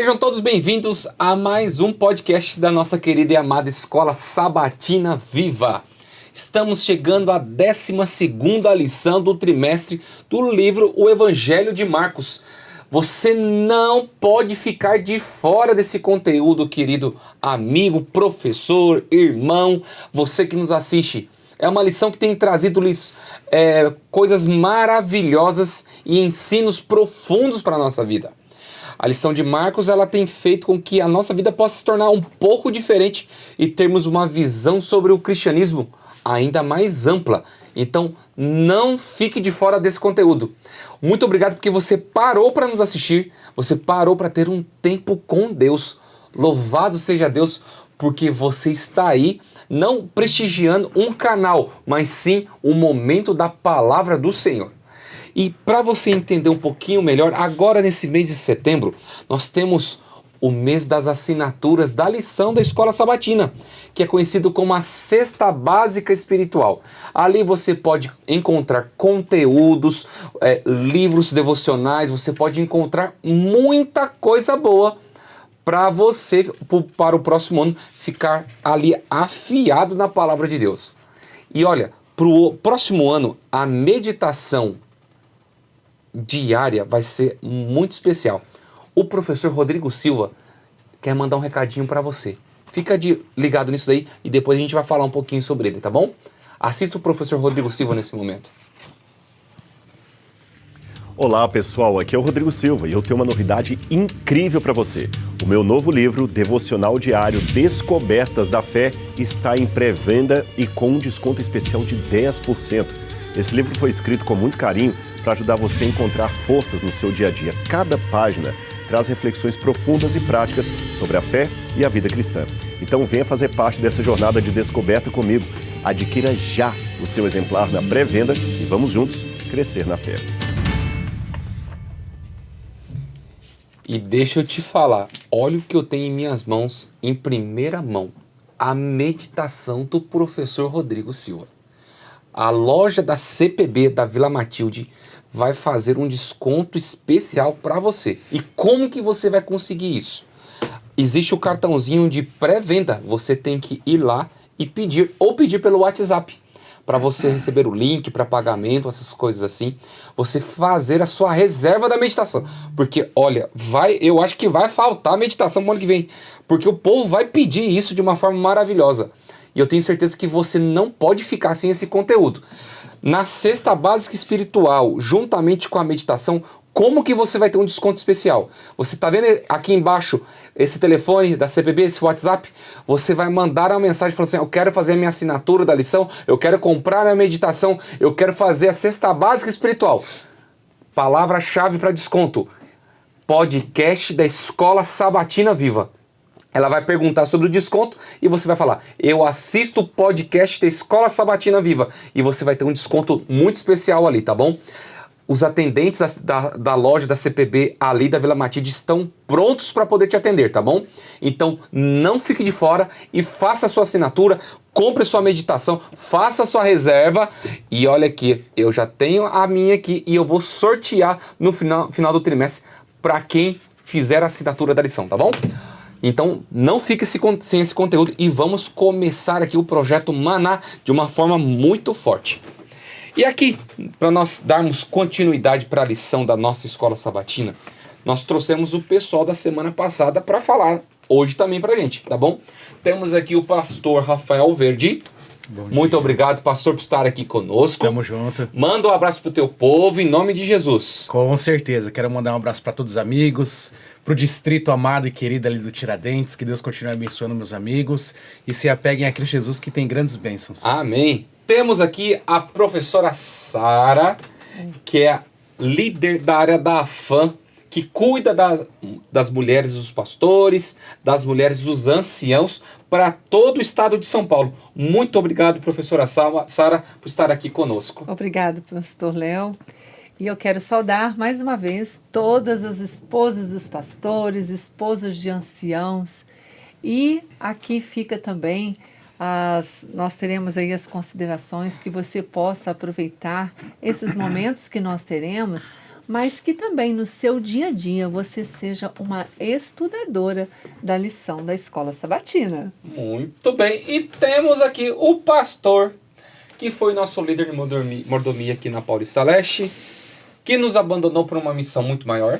Sejam todos bem-vindos a mais um podcast da nossa querida e amada Escola Sabatina Viva. Estamos chegando à 12ª lição do trimestre do livro O Evangelho de Marcos. Você não pode ficar de fora desse conteúdo, querido amigo, professor, irmão, você que nos assiste. É uma lição que tem trazido coisas maravilhosas e ensinos profundos para a nossa vida. A lição de Marcos, ela tem feito com que a nossa vida possa se tornar um pouco diferente e termos uma visão sobre o cristianismo ainda mais ampla. Então, não fique de fora desse conteúdo. Muito obrigado porque você parou para nos assistir, você parou para ter um tempo com Deus. Louvado seja Deus porque você está aí, não prestigiando um canal, mas sim o momento da palavra do Senhor. E para você entender um pouquinho melhor, agora nesse mês de setembro, nós temos o mês das assinaturas da lição da Escola Sabatina, que é conhecido como a Cesta Básica Espiritual. Ali você pode encontrar conteúdos, livros devocionais, você pode encontrar muita coisa boa para você, para o próximo ano, ficar ali afiado na palavra de Deus. E olha, para o próximo ano, a meditação diária vai ser muito especial. O professor Rodrigo Silva quer mandar um recadinho para você. Fica ligado nisso daí e depois a gente vai falar um pouquinho sobre ele, tá bom? Assista o professor Rodrigo Silva nesse momento. Olá pessoal, aqui é o Rodrigo Silva e eu tenho uma novidade incrível para você. O meu novo livro, Devocional Diário Descobertas da Fé, está em pré-venda e com um desconto especial de 10%. Esse livro foi escrito com muito carinho para ajudar você a encontrar forças no seu dia a dia. Cada página traz reflexões profundas e práticas sobre a fé e a vida cristã. Então venha fazer parte dessa jornada de descoberta comigo. Adquira já o seu exemplar na pré-venda e vamos juntos crescer na fé. E deixa eu te falar, olha o que eu tenho em minhas mãos, em primeira mão, a meditação do professor Rodrigo Silva. A loja da CPB da Vila Matilde vai fazer um desconto especial para você. E como que você vai conseguir isso? Existe o cartãozinho de pré-venda. Você tem que ir lá e pedir, ou pedir pelo WhatsApp, para você receber o link para pagamento, essas coisas assim. Você fazer a sua reserva da meditação. Porque, olha, eu acho que vai faltar meditação no ano que vem. Porque o povo vai pedir isso de uma forma maravilhosa. E eu tenho certeza que você não pode ficar sem esse conteúdo. Na Cesta Básica Espiritual, juntamente com a meditação, como que você vai ter um desconto especial? Você está vendo aqui embaixo esse telefone da CPB, esse WhatsApp? Você vai mandar uma mensagem falando assim, eu quero fazer a minha assinatura da lição, eu quero comprar a meditação, eu quero fazer a Cesta Básica Espiritual. Palavra-chave para desconto, podcast da Escola Sabatina Viva. Ela vai perguntar sobre o desconto e você vai falar, eu assisto o podcast da Escola Sabatina Viva. E você vai ter um desconto muito especial ali, tá bom? Os atendentes da loja da CPB ali da Vila Matilde estão prontos para poder te atender, tá bom? Então não fique de fora e faça a sua assinatura, compre a sua meditação, faça a sua reserva. E olha aqui, eu já tenho a minha aqui e eu vou sortear no final do trimestre para quem fizer a assinatura da lição, tá bom? Então, não fique sem esse conteúdo e vamos começar aqui o projeto Maná de uma forma muito forte. E aqui, para nós darmos continuidade para a lição da nossa Escola Sabatina, nós trouxemos o pessoal da semana passada para falar hoje também para a gente, tá bom? Temos aqui o pastor Rafael Verdi. Muito obrigado, pastor, por estar aqui conosco. Tamo junto. Manda um abraço pro teu povo, em nome de Jesus. Com certeza. Quero mandar um abraço para todos os amigos, pro distrito amado e querido ali do Tiradentes. Que Deus continue abençoando meus amigos e se apeguem a Cristo Jesus, que tem grandes bênçãos. Amém. Temos aqui a professora Sara, que é líder da área da AFAM, que cuida das mulheres dos pastores, das mulheres dos anciãos, para todo o estado de São Paulo. Muito obrigado, professora Sara, por estar aqui conosco. Obrigado, pastor Léo. E eu quero saudar mais uma vez todas as esposas dos pastores, esposas de anciãos. E aqui fica também nós teremos aí as considerações que você possa aproveitar esses momentos que nós teremos mas que também no seu dia a dia você seja uma estudadora da lição da Escola Sabatina. Muito bem. E temos aqui o pastor, que foi nosso líder de mordomia aqui na Paulista Leste, que nos abandonou por uma missão muito maior.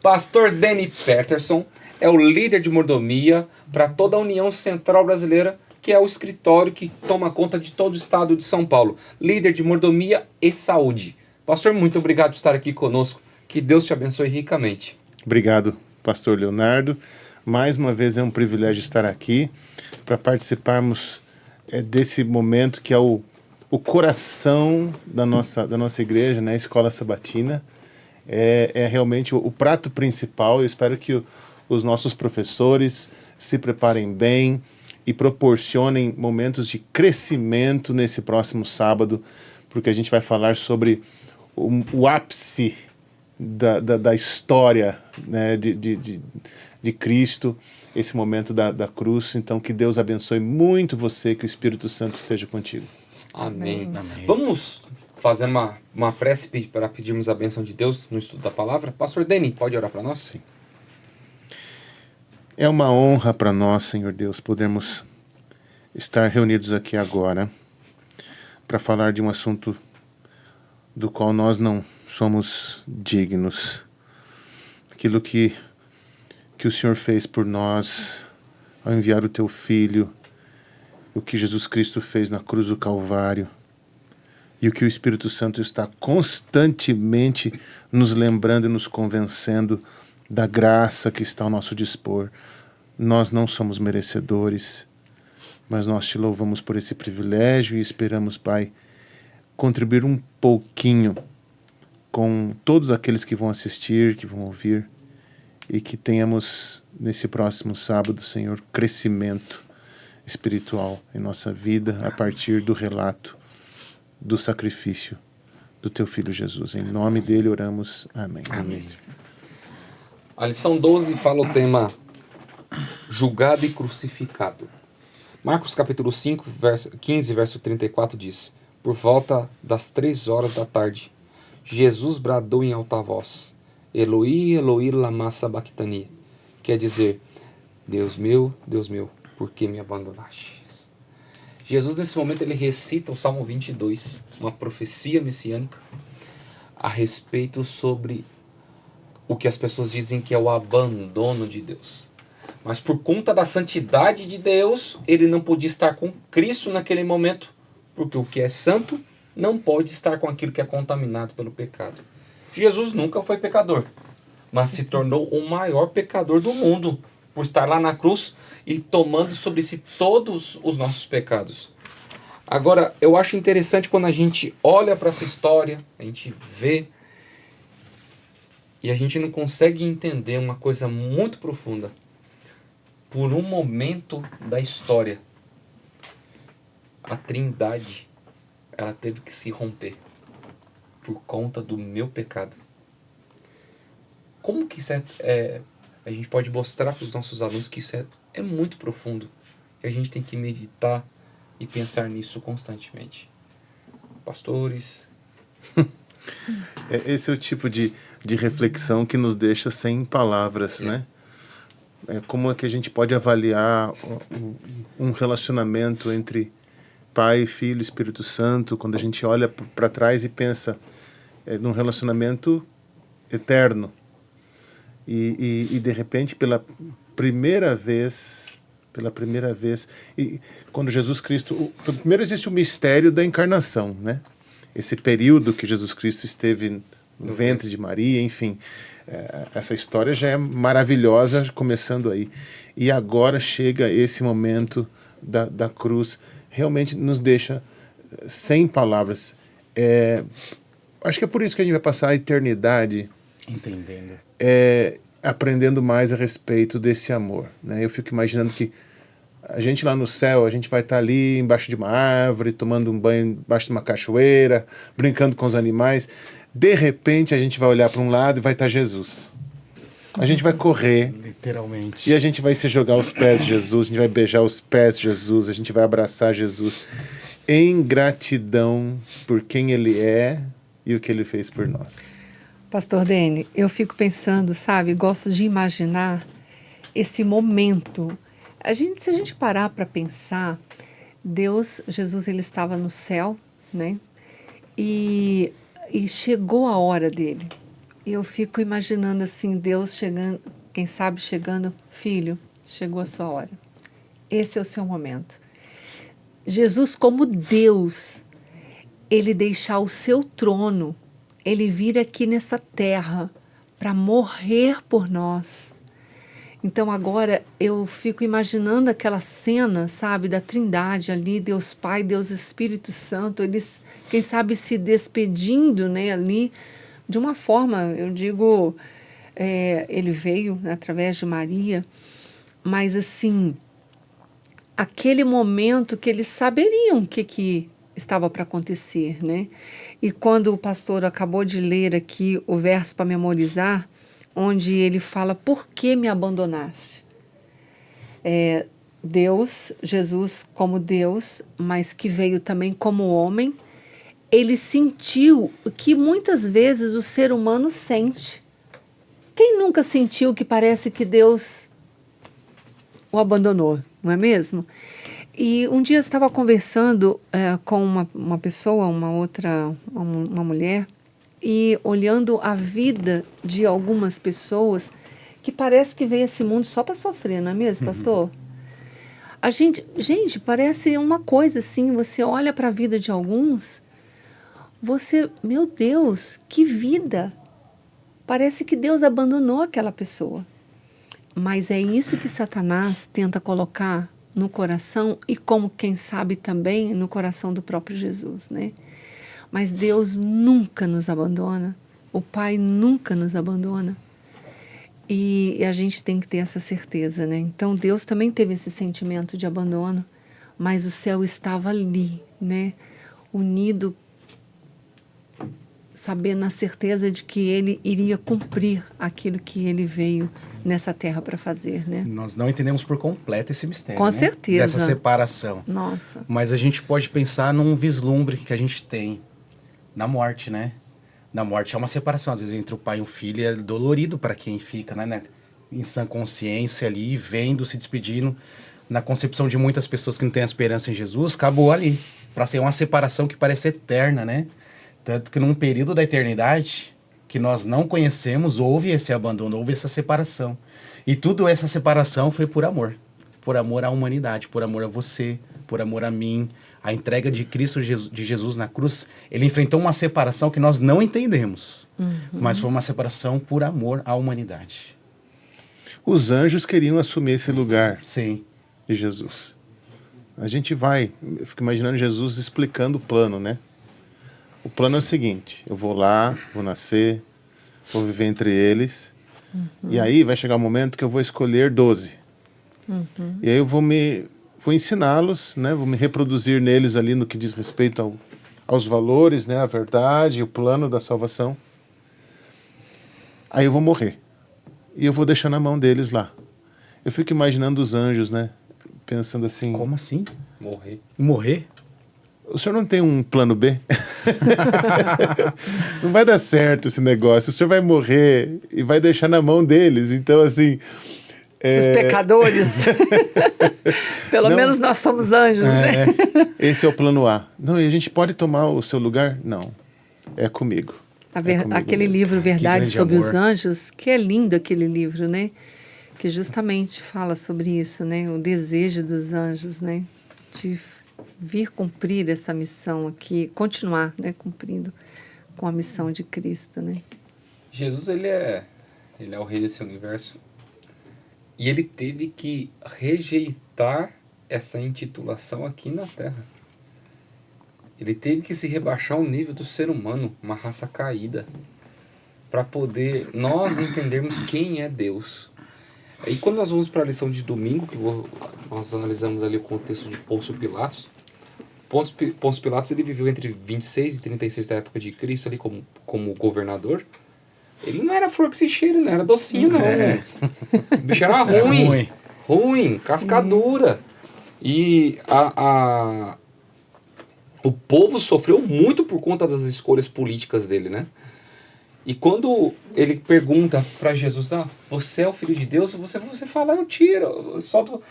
Pastor Danny Peterson é o líder de mordomia para toda a União Central Brasileira, que é o escritório que toma conta de todo o estado de São Paulo. Líder de mordomia e saúde. Pastor, muito obrigado por estar aqui conosco. Que Deus te abençoe ricamente. Obrigado, pastor Leonardo. Mais uma vez é um privilégio estar aqui para participarmos desse momento que é o coração da nossa igreja, né? A Escola Sabatina. É realmente o prato principal. Eu espero que os nossos professores se preparem bem e proporcionem momentos de crescimento nesse próximo sábado, porque a gente vai falar sobre o ápice da história, né, de Cristo, esse momento da cruz. Então, que Deus abençoe muito você, que o Espírito Santo esteja contigo. Amém. Amém. Vamos fazer uma prece para pedirmos a bênção de Deus no estudo da palavra? Pastor Danny, pode orar para nós? Sim. É uma honra para nós, Senhor Deus, podermos estar reunidos aqui agora para falar de um assunto do qual nós não somos dignos. Aquilo que o Senhor fez por nós ao enviar o Teu Filho, o que Jesus Cristo fez na cruz do Calvário e o que o Espírito Santo está constantemente nos lembrando e nos convencendo da graça que está ao nosso dispor. Nós não somos merecedores, mas nós te louvamos por esse privilégio e esperamos, Pai, contribuir um pouquinho com todos aqueles que vão assistir, que vão ouvir, e que tenhamos nesse próximo sábado, Senhor, crescimento espiritual em nossa vida a partir do relato do sacrifício do Teu Filho Jesus. Em nome dele oramos. Amém. Amém. A lição 12 fala o tema julgado e crucificado. Marcos capítulo 5, 15, verso 34 diz: Por volta das 3 horas da tarde, Jesus bradou em alta voz: Eloi, Eloi, lama sabachthani. Quer dizer, Deus meu, por que me abandonaste? Jesus, nesse momento, ele recita o Salmo 22, uma profecia messiânica, a respeito sobre o que as pessoas dizem que é o abandono de Deus. Mas por conta da santidade de Deus, ele não podia estar com Cristo naquele momento, porque o que é santo não pode estar com aquilo que é contaminado pelo pecado. Jesus nunca foi pecador, mas se tornou o maior pecador do mundo, por estar lá na cruz e tomando sobre si todos os nossos pecados. Agora, eu acho interessante quando a gente olha para essa história, a gente vê, e a gente não consegue entender uma coisa muito profunda. Por um momento da história, a Trindade, ela teve que se romper por conta do meu pecado. Como que isso a gente pode mostrar para os nossos alunos que isso é muito profundo, que a gente tem que meditar e pensar nisso constantemente. Pastores. Esse é o tipo de reflexão que nos deixa sem palavras, né? Como é que a gente pode avaliar um relacionamento entre Pai, Filho, Espírito Santo, quando a gente olha para trás e pensa num relacionamento eterno. E de repente, pela primeira vez, e quando Jesus Cristo... Primeiro existe o mistério da encarnação, né? Esse período que Jesus Cristo esteve no ventre de Maria, enfim... essa história já é maravilhosa, começando aí. E agora chega esse momento da cruz, realmente nos deixa sem palavras. Acho que é por isso que a gente vai passar a eternidade Entendendo. aprendendo mais a respeito desse amor, né? Eu fico imaginando que a gente lá no céu, a gente vai estar ali embaixo de uma árvore, tomando um banho embaixo de uma cachoeira, brincando com os animais. De repente a gente vai olhar para um lado e vai estar Jesus. A gente vai correr. Literalmente. E a gente vai se jogar aos pés de Jesus, a gente vai beijar os pés de Jesus, a gente vai abraçar Jesus em gratidão por quem Ele é e o que Ele fez por nós. Pastor Dene, eu fico pensando, sabe, gosto de imaginar esse momento. Se a gente parar para pensar, Jesus, ele estava no céu, né? E chegou a hora dele. E eu fico imaginando assim, Deus chegando, quem sabe chegando, filho, chegou a sua hora. Esse é o seu momento. Jesus, como Deus, ele deixar o seu trono, ele vir aqui nessa terra para morrer por nós. Então agora eu fico imaginando aquela cena, sabe, da Trindade ali, Deus Pai, Deus Espírito Santo, eles, quem sabe, se despedindo, né, ali, de uma forma, eu digo, ele veio, né, através de Maria, mas assim, aquele momento que eles saberiam o que estava para acontecer, né? E quando o pastor acabou de ler aqui o verso para memorizar, onde ele fala, por que me abandonaste? Deus, Jesus como Deus, mas que veio também como homem, ele sentiu o que muitas vezes o ser humano sente. Quem nunca sentiu que parece que Deus o abandonou, não é mesmo? E um dia eu estava conversando com uma pessoa, uma mulher, e olhando a vida de algumas pessoas que parece que veio a esse mundo só para sofrer, não é mesmo, pastor? A gente, parece uma coisa assim, você olha para a vida de alguns, meu Deus, que vida! Parece que Deus abandonou aquela pessoa. Mas é isso que Satanás tenta colocar no coração e como, quem sabe, também no coração do próprio Jesus, né? Mas Deus nunca nos abandona, o Pai nunca nos abandona. E a gente tem que ter essa certeza, né? Então Deus também teve esse sentimento de abandono, mas o céu estava ali, né? Unido, sabendo na certeza de que ele iria cumprir aquilo que ele veio nessa terra para fazer, né? Nós não entendemos por completo esse mistério, Com né? certeza. Dessa separação. Nossa. Mas a gente pode pensar num vislumbre que a gente tem na morte, né? Na morte é uma separação, às vezes, entre o pai e o filho, é dolorido para quem fica, né? Em sã consciência ali, vendo, se despedindo. Na concepção de muitas pessoas que não têm esperança em Jesus, acabou ali. Para ser uma separação que parece eterna, né? Tanto que num período da eternidade que nós não conhecemos, houve esse abandono, houve essa separação. E tudo essa separação foi por amor à humanidade, por amor a você, por amor a mim. A entrega de Cristo, de Jesus na cruz, ele enfrentou uma separação que nós não entendemos, mas foi uma separação por amor à humanidade. Os anjos queriam assumir esse lugar Sim. de Jesus. A gente eu fico imaginando Jesus explicando o plano, né? O plano é o seguinte, eu vou lá, vou nascer, vou viver entre eles, e aí vai chegar um momento que eu vou escolher 12. E aí eu vou ensiná-los, né? Vou me reproduzir neles ali no que diz respeito aos valores, né? A verdade, o plano da salvação. Aí eu vou morrer. E eu vou deixar na mão deles lá. Eu fico imaginando os anjos, né? Pensando assim... Como assim? Morrer. Morrer? O senhor não tem um plano B? Não vai dar certo esse negócio. O senhor vai morrer e vai deixar na mão deles. Então, assim... Esses pecadores. Pelo menos nós somos anjos, né? Esse é o plano A. Não, e a gente pode tomar o seu lugar? Não. É comigo. Aquele mesmo. livro Verdade sobre amor. os Anjos, que é lindo aquele livro, né? Que justamente fala sobre isso, né? O desejo dos anjos, né? De vir cumprir essa missão aqui, continuar, né? Cumprindo com a missão de Cristo, né? Jesus, ele é o rei desse universo. E ele teve que rejeitar essa intitulação aqui na Terra. Ele teve que se rebaixar ao nível do ser humano, uma raça caída, para poder nós entendermos quem é Deus. E quando nós vamos para a lição de domingo, que nós analisamos ali o contexto de Pôncio Pilatos, Pôncio Pilatos ele viveu entre 26 e 36 da época de Cristo ali como governador. Ele não era flor que se cheira, não era docinho, não. O bicho era ruim, cascadura. E o povo sofreu muito por conta das escolhas políticas dele, né? E quando ele pergunta para Jesus, você é o Filho de Deus? Você fala, eu tiro, eu solto.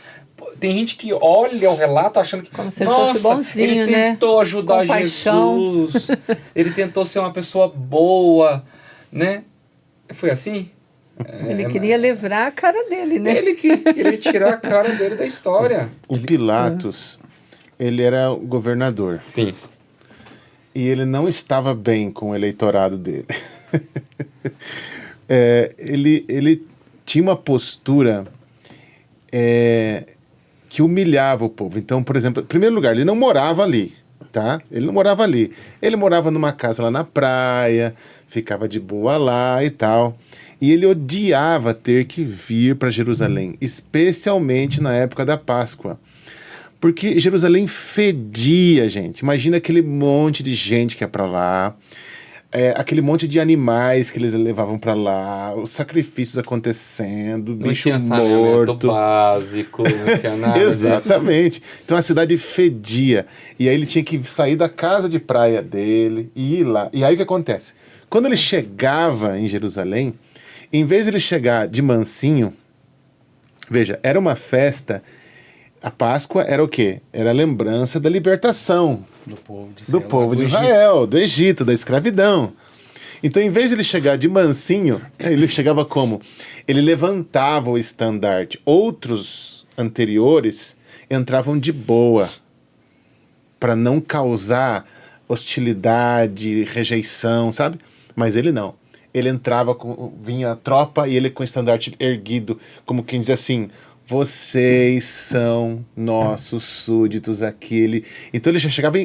Tem gente que olha o relato achando que, como se ele fosse bonzinho, ele tentou ajudar Compaixão. Jesus, ele tentou ser uma pessoa boa, né? Foi assim? Ele queria livrar a cara dele, né? Ele queria tirar a cara dele da história. O Pilatos, ele era o governador. Sim. E ele não estava bem com o eleitorado dele. Ele tinha uma postura que humilhava o povo. Então, por exemplo, em primeiro lugar, ele não morava ali, tá? Ele não morava ali. Ele morava numa casa lá na praia, ficava de boa lá e tal. E ele odiava ter que vir para Jerusalém, especialmente na época da Páscoa. Porque Jerusalém fedia, gente. Imagina aquele monte de gente que ia para lá, aquele monte de animais que eles levavam para lá, os sacrifícios acontecendo, Não bicho tinha saneamento morto. básico, não tinha nada. Exatamente. Então a cidade fedia. E aí ele tinha que sair da casa de praia dele e ir lá. E aí o que acontece? Quando ele chegava em Jerusalém, em vez de ele chegar de mansinho, veja, era uma festa. A Páscoa era o quê? Era a lembrança da libertação Do povo de Israel, Israel, do Egito, da escravidão. Então, em vez de ele chegar de mansinho, ele chegava como? Ele levantava o estandarte. Outros anteriores entravam de boa, para não causar hostilidade, rejeição, sabe? Mas ele não. Ele entrava, vinha a tropa e ele com o estandarte erguido, como quem diz assim: vocês são nossos súditos aqui. Então ele já chegava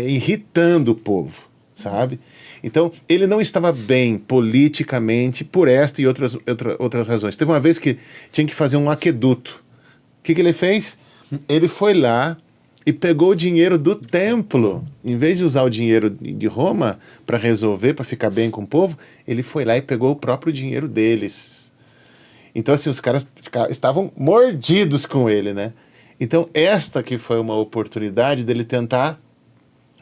irritando o povo, sabe? Então ele não estava bem politicamente por esta e outras razões. Teve uma vez que tinha que fazer um aqueduto. O que ele fez? Ele foi lá e pegou o dinheiro do templo. Em vez de usar o dinheiro de Roma para resolver, para ficar bem com o povo, ele foi lá e pegou o próprio dinheiro deles. Então, assim, os caras estavam mordidos com ele, né? Então, esta que foi uma oportunidade dele tentar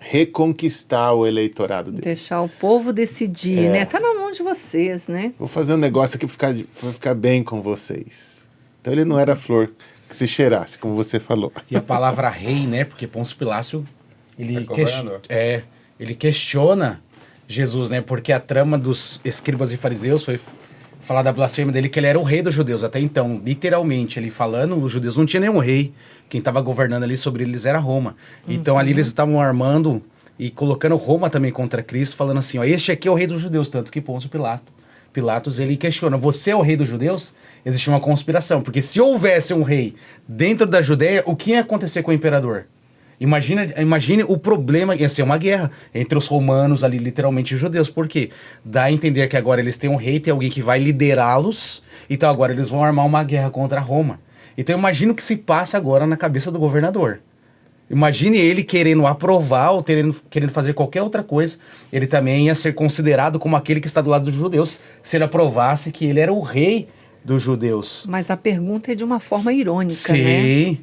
reconquistar o eleitorado dele. Deixar o povo decidir, né? Tá na mão de vocês, né? Vou fazer um negócio aqui para ficar bem com vocês. Então, ele não era flor que se cheirasse, como você falou. E a palavra rei, né? Porque Pôncio Pilatos, ele questiona Jesus, né? Porque a trama dos escribas e fariseus foi falar da blasfêmia dele, que ele era o rei dos judeus. Até então, literalmente, ele falando, os judeus não tinham nenhum rei. Quem estava governando ali sobre eles era Roma. Então ali eles estavam armando e colocando Roma também contra Cristo, falando assim, ó, este aqui é o rei dos judeus, tanto que Pôncio Pilatos, ele questiona, você é o rei dos judeus? Existe uma conspiração, porque se houvesse um rei dentro da Judéia, o que ia acontecer com o imperador? Imagine o problema, ia ser uma guerra entre os romanos ali, literalmente os judeus. Por quê? Dá a entender que agora eles têm um rei, tem alguém que vai liderá-los, então agora eles vão armar uma guerra contra Roma. Então imagine o que se passa agora na cabeça do governador. Imagine ele querendo aprovar ou querendo fazer qualquer outra coisa, ele também ia ser considerado como aquele que está do lado dos judeus, se ele aprovasse que ele era o rei dos judeus. Mas a pergunta é de uma forma irônica, né? Sim.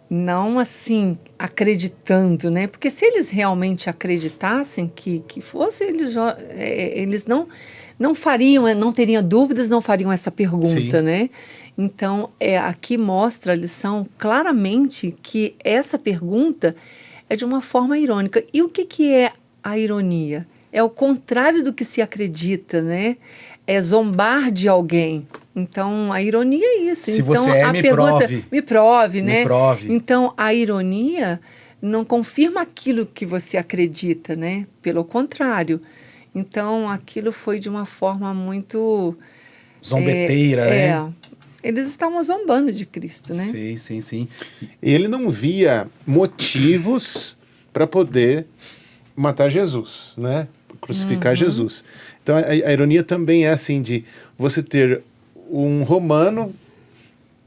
Não assim, acreditando, né? Porque se eles realmente acreditassem que fosse, eles não fariam, não teriam dúvidas, não fariam essa pergunta, Sim. né? Então, aqui mostra a lição claramente que essa pergunta é de uma forma irônica. E o que é a ironia? É o contrário do que se acredita, né? É zombar de alguém. Então, a ironia é isso. Se então, você me prove. Me prove, né? Me prove. Então, a ironia não confirma aquilo que você acredita, né? Pelo contrário. Então, aquilo foi de uma forma muito... Zombeteira, né? Eles estavam zombando de Cristo, né? Sim. Ele não via motivos para poder matar Jesus, né? Crucificar Jesus. Então a ironia também é assim de você ter um romano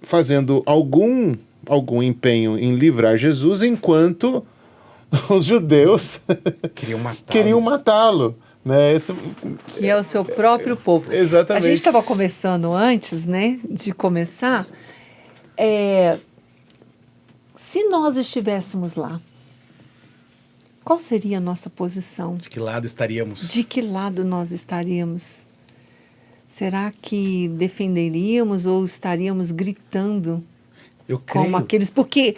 fazendo algum empenho em livrar Jesus, enquanto os judeus queriam matá-lo. Né? Que é o seu próprio povo. Exatamente. A gente estava conversando antes, né, de começar. Se nós estivéssemos lá qual seria a nossa posição? De que lado estaríamos? De que lado nós estaríamos? Será que defenderíamos ou estaríamos gritando Eu creio. como aqueles? Porque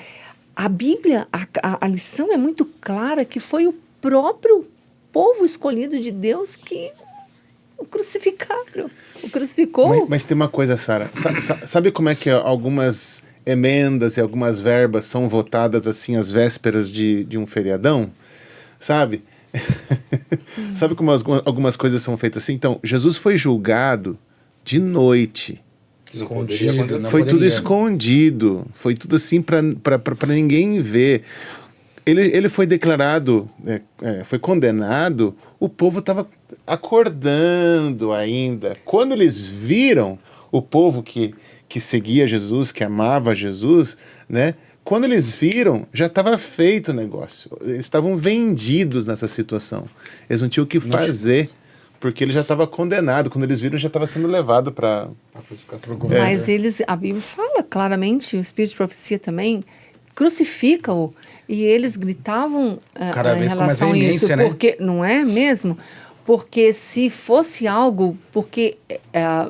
a Bíblia, a lição é muito clara que foi o próprio povo escolhido de Deus que o crucificaram. O crucificou. Mas tem uma coisa, Sara. Sabe como é que algumas emendas e algumas verbas são votadas assim às vésperas de um feriadão? Sabe? Sabe como algumas coisas são feitas assim? Então, Jesus foi julgado de noite. Não poderia Escondido. acontecer. Não Foi tudo poderia. escondido. Foi tudo assim para ninguém ver. Ele foi declarado, foi condenado, o povo estava acordando ainda. Quando eles viram o povo que seguia Jesus, que amava Jesus, né? Quando eles viram, já estava feito o negócio. Eles estavam vendidos nessa situação. Eles não tinham o que fazer, porque ele já estava condenado. Quando eles viram, já estava sendo levado para... A crucificação. Mas a Bíblia fala claramente, o Espírito de Profecia também, crucifica-o. E eles gritavam Cada em vez com mais relação a isso. veemência, né? Porque, não é mesmo? Porque se fosse algo, porque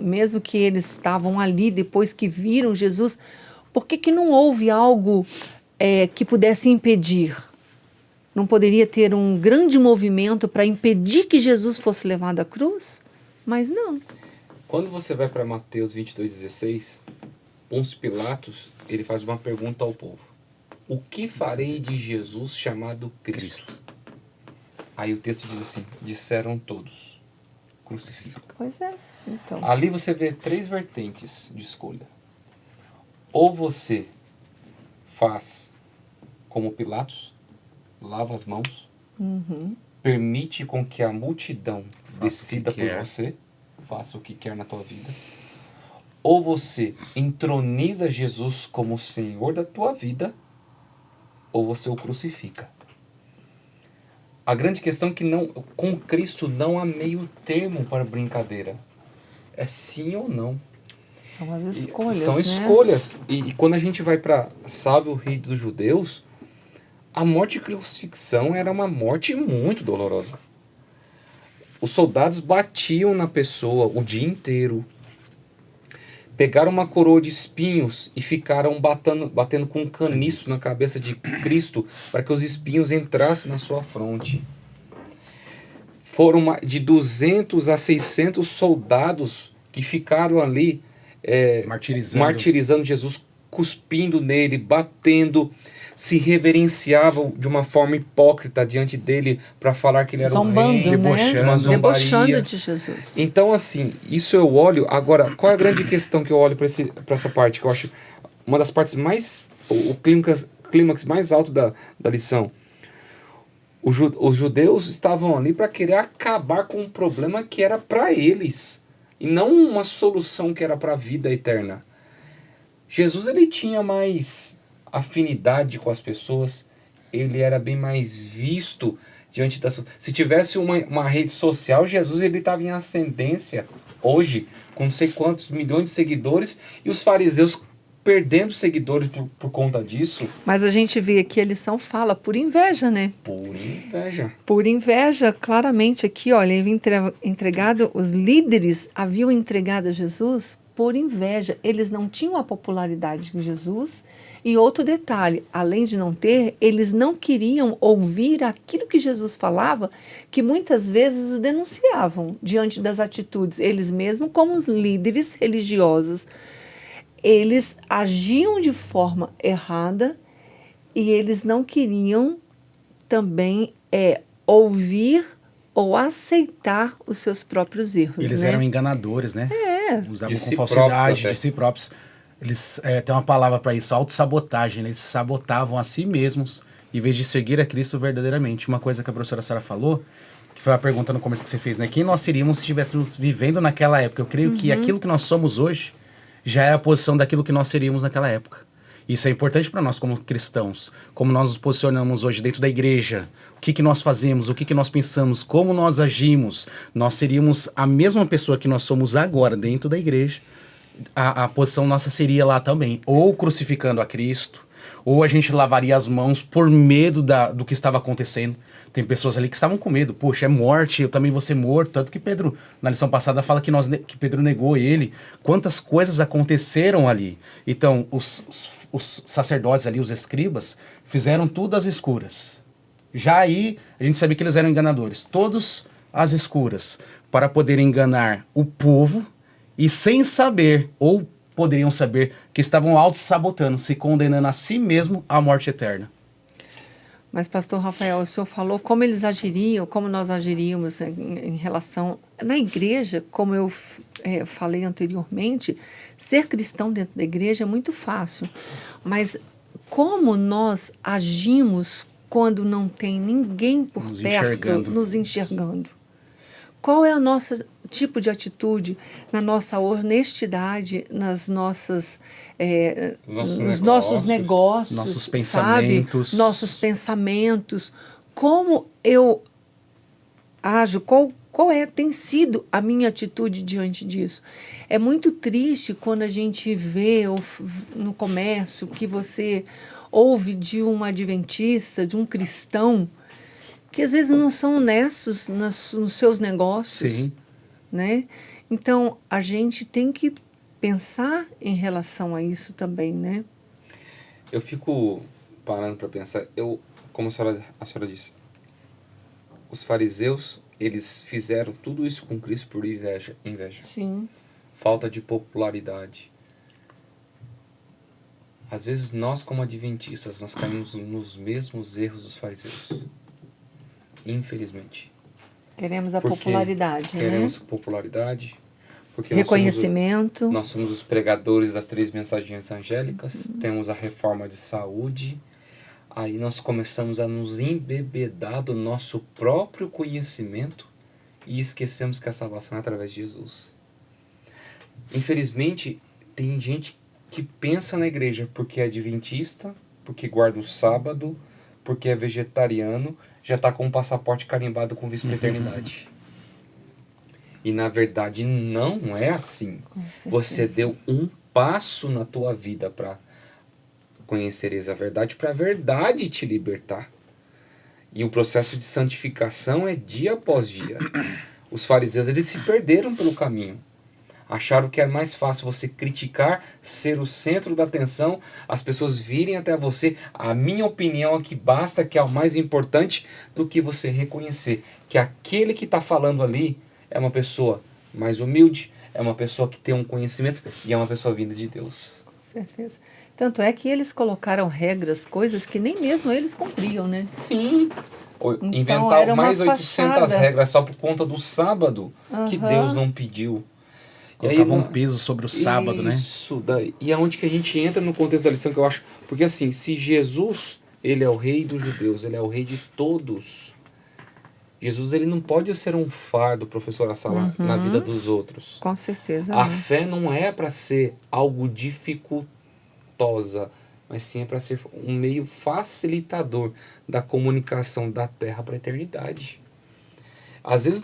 mesmo que eles estavam ali depois que viram Jesus, por que não houve algo que pudesse impedir? Não poderia ter um grande movimento para impedir que Jesus fosse levado à cruz? Mas não. Quando você vai para Mateus 22:16, Pôncio Pilatos, ele faz uma pergunta ao povo. O que farei de Jesus chamado Cristo? Aí o texto diz assim, disseram todos, crucifica. Pois é. Então. Ali você vê 3 vertentes de escolha. Ou você faz como Pilatos, lava as mãos, permite com que a multidão decida por quer. você, faça o que quer na tua vida. Ou você entroniza Jesus como Senhor da tua vida, ou você o crucifica. A grande questão é que com Cristo não há meio termo para brincadeira. É sim ou não. São as escolhas, São né? escolhas. E quando a gente vai para Salve o Rei dos Judeus, a morte de crucifixão era uma morte muito dolorosa. Os soldados batiam na pessoa o dia inteiro. Pegaram uma coroa de espinhos e ficaram batendo com um caniço na cabeça de Cristo para que os espinhos entrassem na sua fronte. Foram de 200 a 600 soldados que ficaram ali martirizando Jesus, cuspindo nele, batendo, se reverenciavam de uma forma hipócrita diante dele para falar que ele era Zombando, o rei, né? debochando. uma zombaria. Debochando de Jesus. Então, assim, isso eu olho... Agora, qual é a grande questão que eu olho para essa parte, que eu acho uma das partes mais... O clímax mais alto da lição. Os judeus estavam ali para querer acabar com um problema que era para eles, e não uma solução que era para a vida eterna. Jesus, ele tinha mais afinidade com as pessoas, ele era bem mais visto diante das... Se tivesse uma rede social, Jesus ele estava em ascendência hoje, com não sei quantos milhões de seguidores, e os fariseus perdendo seguidores por conta disso. Mas a gente vê aqui a lição fala por inveja, né? Por inveja. Por inveja, claramente aqui, olha, ele havia entregado, os líderes haviam entregado a Jesus por inveja. Eles não tinham a popularidade de Jesus. E outro detalhe, além de não ter, eles não queriam ouvir aquilo que Jesus falava, que muitas vezes os denunciavam diante das atitudes. Eles mesmos, como os líderes religiosos, eles agiam de forma errada e eles não queriam também ouvir ou aceitar os seus próprios erros. Eles né? eram enganadores, né? Usavam De com si falsidade, próprios, de si próprios. Eles têm uma palavra para isso, autossabotagem. Né? Eles sabotavam a si mesmos em vez de seguir a Cristo verdadeiramente. Uma coisa que a professora Sara falou, que foi a pergunta no começo que você fez, né? Quem nós seríamos se estivéssemos vivendo naquela época? Eu creio que aquilo que nós somos hoje já é a posição daquilo que nós seríamos naquela época. Isso é importante para nós como cristãos, como nós nos posicionamos hoje dentro da igreja, o que nós fazemos, o que nós pensamos, como nós agimos. Nós seríamos a mesma pessoa que nós somos agora dentro da igreja, a posição nossa seria lá também, ou crucificando a Cristo, ou a gente lavaria as mãos por medo do que estava acontecendo. Tem pessoas ali que estavam com medo. Poxa, é morte, eu também vou ser morto. Tanto que Pedro, na lição passada, fala que Pedro negou ele. Quantas coisas aconteceram ali. Então, os sacerdotes ali, os escribas, fizeram tudo às escuras. Já aí, a gente sabia que eles eram enganadores. Todos às escuras, para poder enganar o povo e sem saber, ou poderiam saber, que estavam auto-sabotando, se condenando a si mesmo à morte eterna. Mas, pastor Rafael, o senhor falou como eles agiriam, como nós agiríamos em relação... Na igreja, como eu falei anteriormente, ser cristão dentro da igreja é muito fácil. Mas como nós agimos quando não tem ninguém por perto nos enxergando? Qual é o nosso tipo de atitude na nossa honestidade, nas nossas, nos nossos negócios, nossos pensamentos, sabe? Nossos pensamentos? Como eu ajo? Qual tem sido a minha atitude diante disso? É muito triste quando a gente vê no comércio que você ouve de um adventista, de um cristão, que às vezes não são honestos nos seus negócios. Sim. Né? Então, a gente tem que pensar em relação a isso também, né? Eu fico parando para pensar, como a senhora disse, os fariseus, eles fizeram tudo isso com Cristo por inveja. Sim. Falta de popularidade. Às vezes nós, como adventistas, nós caímos nos mesmos erros dos fariseus. Infelizmente. Queremos a popularidade, queremos né? popularidade. Porque reconhecimento. Nós somos os pregadores das 3 mensagens angélicas, temos a reforma de saúde. Aí nós começamos a nos embebedar do nosso próprio conhecimento e esquecemos que a salvação é através de Jesus. Infelizmente, tem gente que pensa na igreja porque é adventista, porque guarda o sábado, porque é vegetariano, já está com um passaporte carimbado com visto para eternidade. E na verdade não é assim. Você deu um passo na tua vida para conheceres a verdade, para a verdade te libertar. E o processo de santificação é dia após dia. Os fariseus, eles se perderam pelo caminho. Acharam que é mais fácil você criticar, ser o centro da atenção, as pessoas virem até você. A minha opinião é que basta, que é o mais importante, do que você reconhecer que aquele que está falando ali é uma pessoa mais humilde, é uma pessoa que tem um conhecimento e é uma pessoa vinda de Deus. Com certeza. Tanto é que eles colocaram regras, coisas que nem mesmo eles cumpriam, né? Sim. Então, Inventar mais 800 fachada. regras só por conta do sábado, que Deus não pediu. Colocava um peso sobre o sábado, né? Isso daí. E aonde que a gente entra no contexto da lição, que eu acho... Porque assim, se Jesus, ele é o rei dos judeus, ele é o rei de todos. Jesus, ele não pode ser um fardo, professor Assala, na vida dos outros. Com certeza. A fé não é para ser algo dificultosa, mas sim é para ser um meio facilitador da comunicação da terra para a eternidade. Às vezes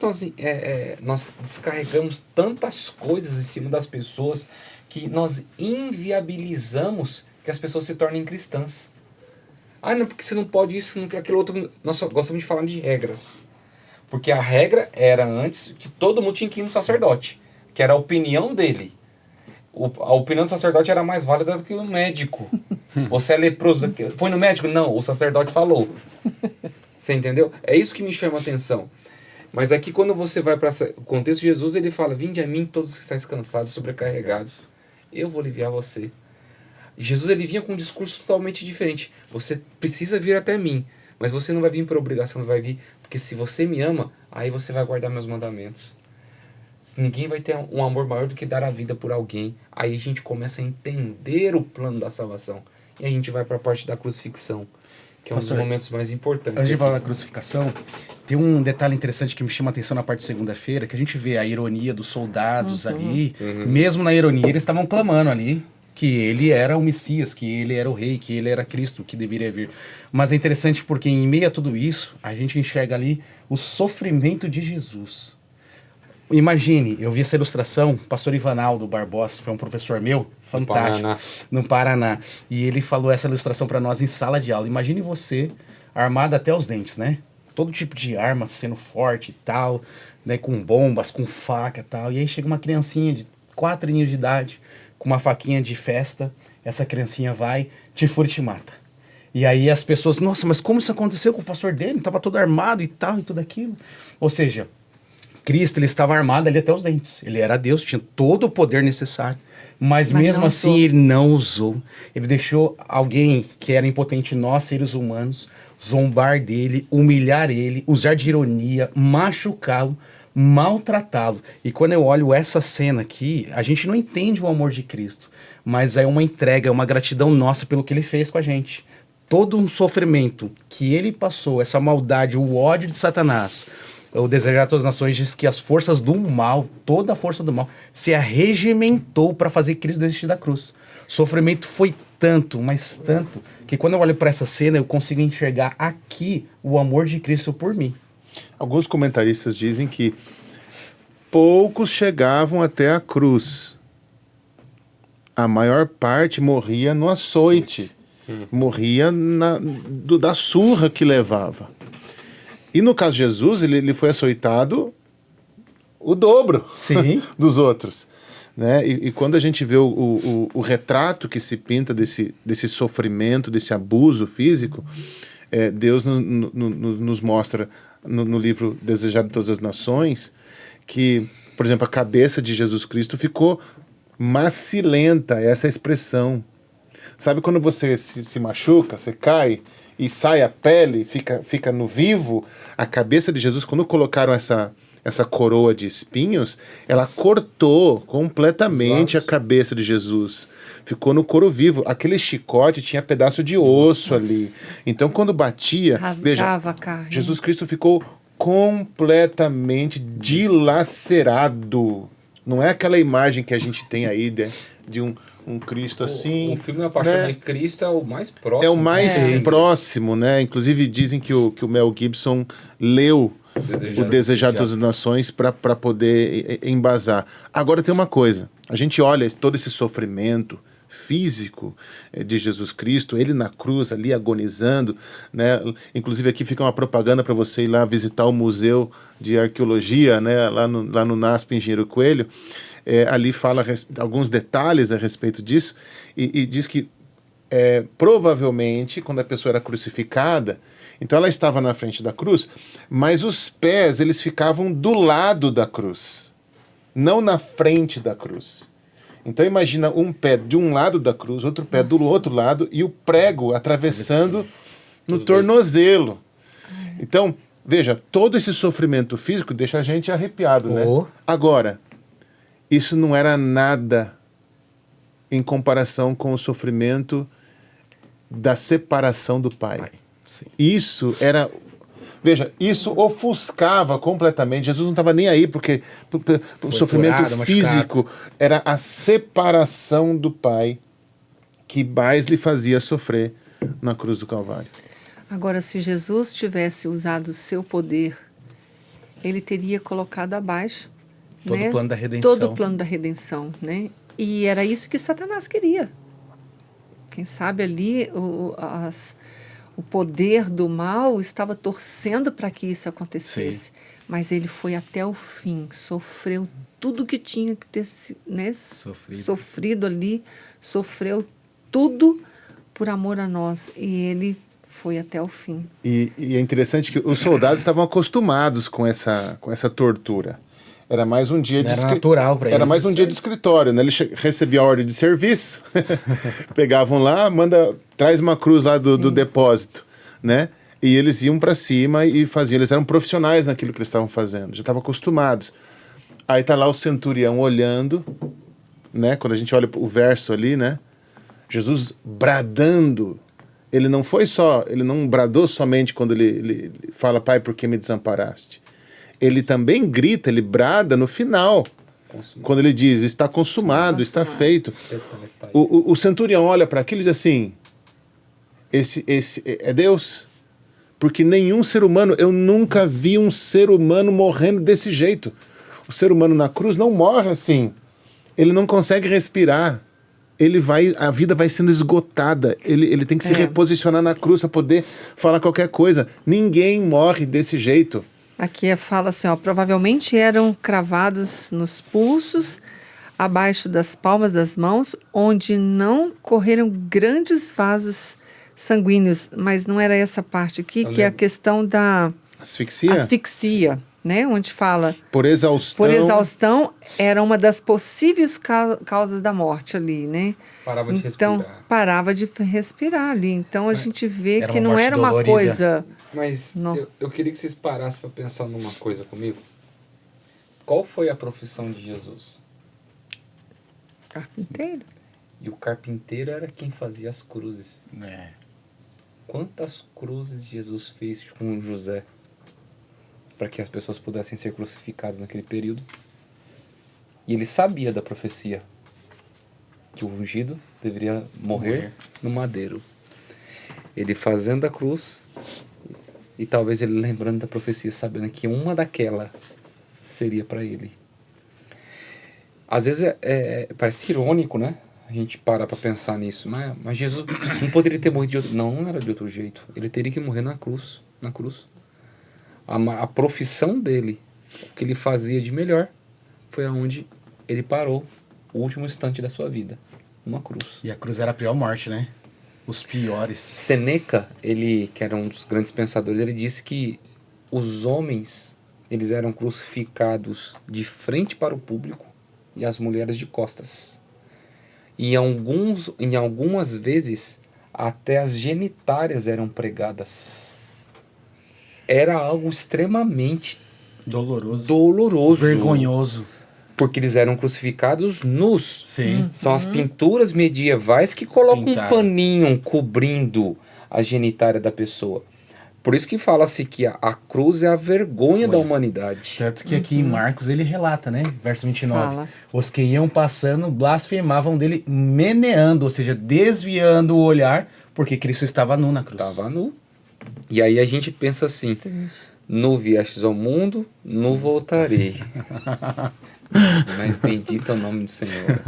nós descarregamos tantas coisas em cima das pessoas que nós inviabilizamos que as pessoas se tornem cristãs. Ah, não, porque você não pode isso, não quer aquilo outro. Nós só gostamos de falar de regras. Porque a regra era antes que todo mundo tinha que ir no sacerdote, que era a opinião dele. A opinião do sacerdote era mais válida do que o médico. Você é leproso. Foi no médico? Não, o sacerdote falou. Você entendeu? É isso que me chama a atenção. Mas aqui quando você vai para o contexto de Jesus, ele fala: vinde a mim todos que estáis cansados e sobrecarregados, eu vou aliviar você. Jesus, ele vinha com um discurso totalmente diferente. Você precisa vir até mim, mas você não vai vir por obrigação, vai vir porque se você me ama, aí você vai guardar meus mandamentos. Ninguém vai ter um amor maior do que dar a vida por alguém. Aí a gente começa a entender o plano da salvação. E a gente vai para a parte da crucifixão, que é um dos momentos mais importantes. Antes de falar da crucificação, tem um detalhe interessante que me chama a atenção na parte de segunda-feira, que a gente vê a ironia dos soldados ali. Mesmo na ironia, eles estavam clamando ali que ele era o Messias, que ele era o rei, que ele era Cristo, que deveria vir. Mas é interessante porque em meio a tudo isso, a gente enxerga ali o sofrimento de Jesus. Imagine, eu vi essa ilustração, o pastor Ivanaldo Barbosa, foi um professor meu, fantástico, no Paraná. E ele falou essa ilustração para nós em sala de aula. Imagine você, armado até os dentes, né? todo tipo de arma sendo forte e tal, né? Com bombas, com faca e tal. E aí chega uma criancinha de 4 aninhos de idade, com uma faquinha de festa, essa criancinha vai, te fura e te mata. E aí as pessoas, nossa, mas como isso aconteceu com o pastor dele? Tava todo armado e tal, e tudo aquilo. Ou seja, Cristo, ele estava armado ali até os dentes. Ele era Deus, tinha todo o poder necessário. Mas mesmo não assim, usou. ele não usou. Ele deixou alguém que era impotente, nós, seres humanos, zombar dele, humilhar ele, usar de ironia, machucá-lo, maltratá-lo. E quando eu olho essa cena aqui, a gente não entende o amor de Cristo, mas é uma entrega, é uma gratidão nossa pelo que ele fez com a gente. Todo um sofrimento que ele passou, essa maldade, o ódio de Satanás, o Desejar de Todas as Nações diz que as forças do mal, toda a força do mal, se arregimentou para fazer Cristo desistir da cruz. O sofrimento foi tanto, mas tanto, que quando eu olho para essa cena, eu consigo enxergar aqui o amor de Cristo por mim. Alguns comentaristas dizem que poucos chegavam até a cruz. A maior parte morria no açoite. Morria da surra que levava. E no caso de Jesus, ele foi açoitado o dobro Sim. dos outros. Né? E quando a gente vê o retrato que se pinta desse sofrimento, desse abuso físico, Deus nos mostra no livro Desejado de Todas as Nações que, por exemplo, a cabeça de Jesus Cristo ficou macilenta, essa expressão. Sabe quando você se machuca, você cai e sai a pele, fica no vivo? A cabeça de Jesus, quando colocaram essa coroa de espinhos, ela cortou completamente a cabeça de Jesus. Ficou no couro vivo. Aquele chicote tinha pedaço de osso ali. Então, quando batia, Rasgava a carne. Jesus Cristo ficou completamente dilacerado. Não é aquela imagem que a gente tem aí de um Cristo assim. O filme A Paixão de Cristo é o mais próximo. É o mais próximo, né? Inclusive dizem que o Mel Gibson leu o Desejado das Nações para poder embasar. Agora tem uma coisa, a gente olha todo esse sofrimento físico de Jesus Cristo, ele na cruz ali agonizando, né? Inclusive aqui fica uma propaganda para você ir lá visitar o Museu de Arqueologia, né? lá no NASP Engenheiro Coelho. Ali fala alguns detalhes a respeito disso e diz que provavelmente quando a pessoa era crucificada, então ela estava na frente da cruz, mas os pés eles ficavam do lado da cruz, não na frente da cruz. Então imagina um pé de um lado da cruz, outro pé do outro lado e o prego atravessando no tornozelo. Então, veja, todo esse sofrimento físico deixa a gente arrepiado, né? Agora, isso não era nada em comparação com o sofrimento da separação do Pai. Sim. Isso era... Veja, isso ofuscava completamente. Jesus não estava nem aí, porque o sofrimento físico era a separação do Pai que mais lhe fazia sofrer na cruz do Calvário. Agora, se Jesus tivesse usado o seu poder, ele teria colocado abaixo todo o plano da redenção. Todo o plano da redenção, né? E era isso que Satanás queria. Quem sabe ali o poder do mal estava torcendo para que isso acontecesse. Sim. Mas ele foi até o fim, sofreu tudo que tinha que ter, né, sofrido ali, sofreu tudo por amor a nós. E ele foi até o fim. E é interessante que os soldados estavam acostumados com essa tortura. Era mais um dia natural para eles. Era mais um dia de escritório, né? Ele recebia a ordem de serviço, pegavam lá, traz uma cruz lá do depósito, né? E eles iam para cima e faziam. Eles eram profissionais naquilo que eles estavam fazendo, já estavam acostumados. Aí tá lá o centurião olhando, né? Quando a gente olha o verso ali, né? Jesus bradando. Ele não bradou somente quando ele fala, Pai, por que me desamparaste? Ele também grita, ele brada no final, quando ele diz, está consumado, está feito. O centurião olha para aquilo e diz assim, esse é Deus? Porque nenhum ser humano, eu nunca vi um ser humano morrendo desse jeito. O ser humano na cruz não morre assim. Ele não consegue respirar. a vida vai sendo esgotada. Ele tem que se reposicionar na cruz para poder falar qualquer coisa. Ninguém morre desse jeito. Aqui fala assim, ó, provavelmente eram cravados nos pulsos, abaixo das palmas das mãos, onde não correram grandes vasos sanguíneos. Mas não era essa parte aqui, que é a questão da asfixia, né? Onde fala... Por exaustão. Por exaustão era uma das possíveis causas da morte ali, né? Parava de Então, respirar. parava de respirar ali. Então, a gente vê era que uma não morte era uma dolorida. coisa... Mas Não. eu queria que vocês parassem para pensar numa coisa comigo. Qual foi a profissão de Jesus? Carpinteiro. E o carpinteiro era quem fazia as cruzes. É. Quantas cruzes Jesus fez com José para que as pessoas pudessem ser crucificadas naquele período? E ele sabia da profecia que o ungido deveria morrer no madeiro. Ele fazendo a cruz e talvez ele lembrando da profecia, sabendo que uma daquela seria para ele. Às vezes parece irônico, né? A gente para pensar nisso. Mas Jesus não poderia ter morrido de outro... Não era de outro jeito. Ele teria que morrer na cruz. Na cruz. A profissão dele, o que ele fazia de melhor, foi aonde ele parou o último instante da sua vida. Uma cruz. E a cruz era a pior morte, né? Os piores. Sêneca, ele, que era um dos grandes pensadores, ele disse que os homens, eles eram crucificados de frente para o público e as mulheres de costas. E em algumas vezes, até as genitárias eram pregadas. Era algo extremamente doloroso. Vergonhoso. Porque eles eram crucificados nus. Sim. São as pinturas medievais que colocam Pintaram. um paninho cobrindo a genitália da pessoa. Por isso que fala-se que a cruz é a vergonha da humanidade. Tanto que aqui em Marcos ele relata, né? Verso 29. Fala. Os que iam passando blasfemavam dele, meneando, ou seja, desviando o olhar, porque Cristo estava nu na cruz. Estava nu. E aí a gente pensa assim, nu viestes ao mundo, nu voltarei. Mas bendito é o nome do Senhor.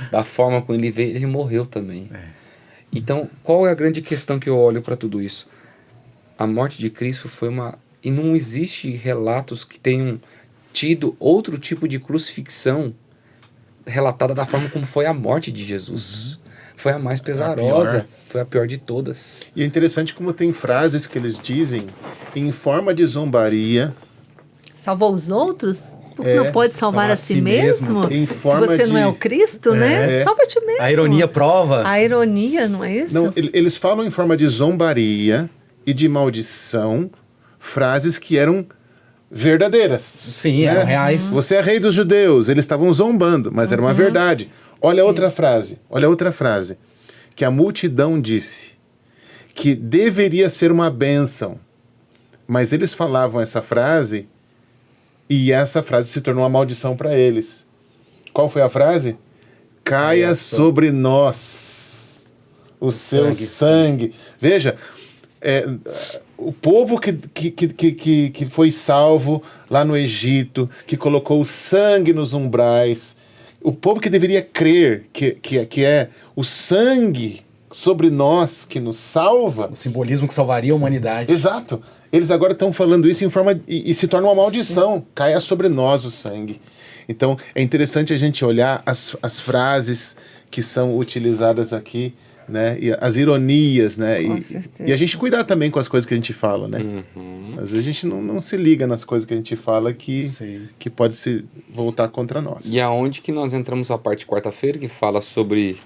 Da forma como ele veio, ele morreu também. Então, qual é a grande questão que eu olho para tudo isso? A morte de Cristo foi uma... E não existe relatos que tenham tido outro tipo de crucifixão relatada da forma como foi a morte de Jesus. Foi a mais pesarosa, foi a pior de todas. E é interessante como tem frases que eles dizem em forma de zombaria. Salvou os outros? Porque não pode salvar a si mesmo? Em Se forma você não é o Cristo, né? Salva a ti mesmo. A ironia prova. A ironia, não é isso? Não, eles falam em forma de zombaria e de maldição frases que eram verdadeiras. Sim, eram reais. Você é rei dos judeus. Eles estavam zombando, mas era uma verdade. Olha outra frase. Que a multidão disse que deveria ser uma bênção. Mas eles falavam essa frase e essa frase se tornou uma maldição para eles. Qual foi a frase? Caia sobre nós o seu sangue. Veja, o povo que foi salvo lá no Egito, que colocou o sangue nos umbrais, o povo que deveria crer que é o sangue sobre nós que nos salva. O simbolismo que salvaria a humanidade. Exato. Eles agora estão falando isso em forma... E se torna uma maldição. Caia sobre nós o sangue. Então, é interessante a gente olhar as frases que são utilizadas aqui, né? E as ironias, né? E a gente cuidar também com as coisas que a gente fala, né? Às vezes a gente não se liga nas coisas que a gente fala que pode se voltar contra nós. E aonde que nós entramos a parte de quarta-feira, que fala sobre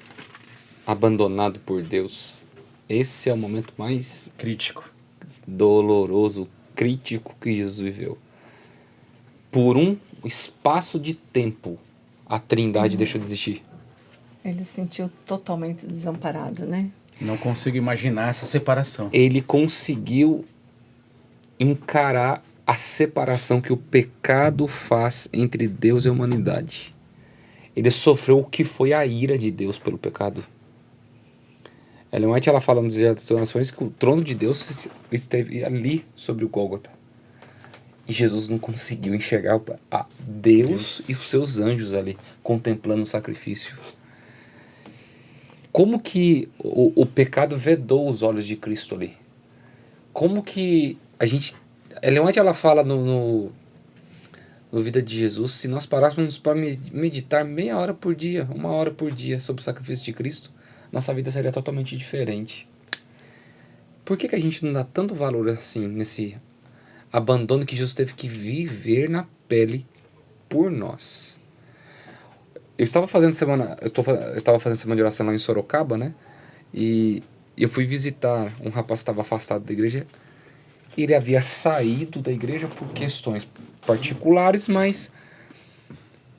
abandonado por Deus. Esse é o momento mais crítico, doloroso, crítico que Jesus viveu. Por um espaço de tempo, a Trindade deixou de existir. Ele se sentiu totalmente desamparado, né? Não consigo imaginar essa separação. Ele conseguiu encarar a separação que o pecado faz entre Deus e a humanidade. Ele sofreu o que foi a ira de Deus pelo pecado. Ellen White, ela fala nos Dias das Nações que o trono de Deus esteve ali sobre o Gólgota. E Jesus não conseguiu enxergar a Deus e os seus anjos ali, contemplando o sacrifício. como que o pecado vedou os olhos de Cristo ali? Como que a gente... Ellen White, ela fala no Vida de Jesus, se nós parássemos para meditar meia hora por dia, 1 hora por dia sobre o sacrifício de Cristo, nossa vida seria totalmente diferente. Por que a gente não dá tanto valor assim nesse abandono que Jesus teve que viver na pele por nós? Eu estava fazendo semana de oração lá em Sorocaba, né? E eu fui visitar um rapaz que estava afastado da igreja. Ele havia saído da igreja por questões particulares, mas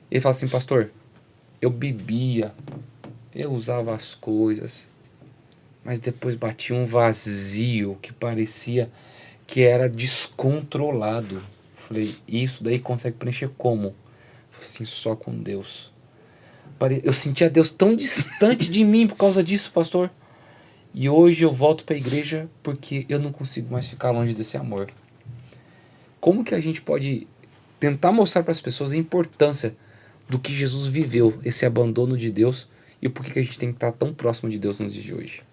ele fala assim: pastor, eu bebia, eu usava as coisas, mas depois batia um vazio que parecia que era descontrolado. Falei, isso daí consegue preencher como? Falei assim, só com Deus. Eu sentia Deus tão distante de mim por causa disso, pastor. E hoje eu volto para a igreja porque eu não consigo mais ficar longe desse amor. Como que a gente pode tentar mostrar para as pessoas a importância do que Jesus viveu, esse abandono de Deus, e por que a gente tem que estar tão próximo de Deus nos dias de hoje?